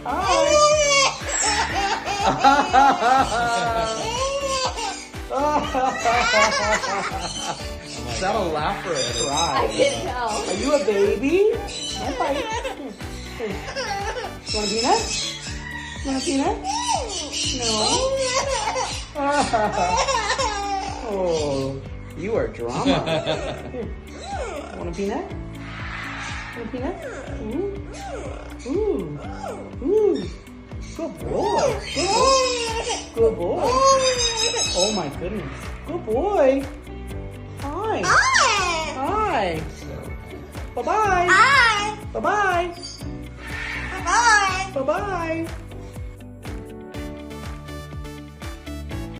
Hi. Is that a laugh or a cry? I can't tell. Are you a baby? Bye. Here. You want a peanut? You want a peanut? No. Oh, you are drama. Here. Want a peanut? Want a peanut? Ooh. Ooh. Ooh. Good boy. Good boy. Good boy. Oh my goodness. Good boy. Hi. Hi. Bye-bye. Hi. Bye-bye. Bye. Bye-bye.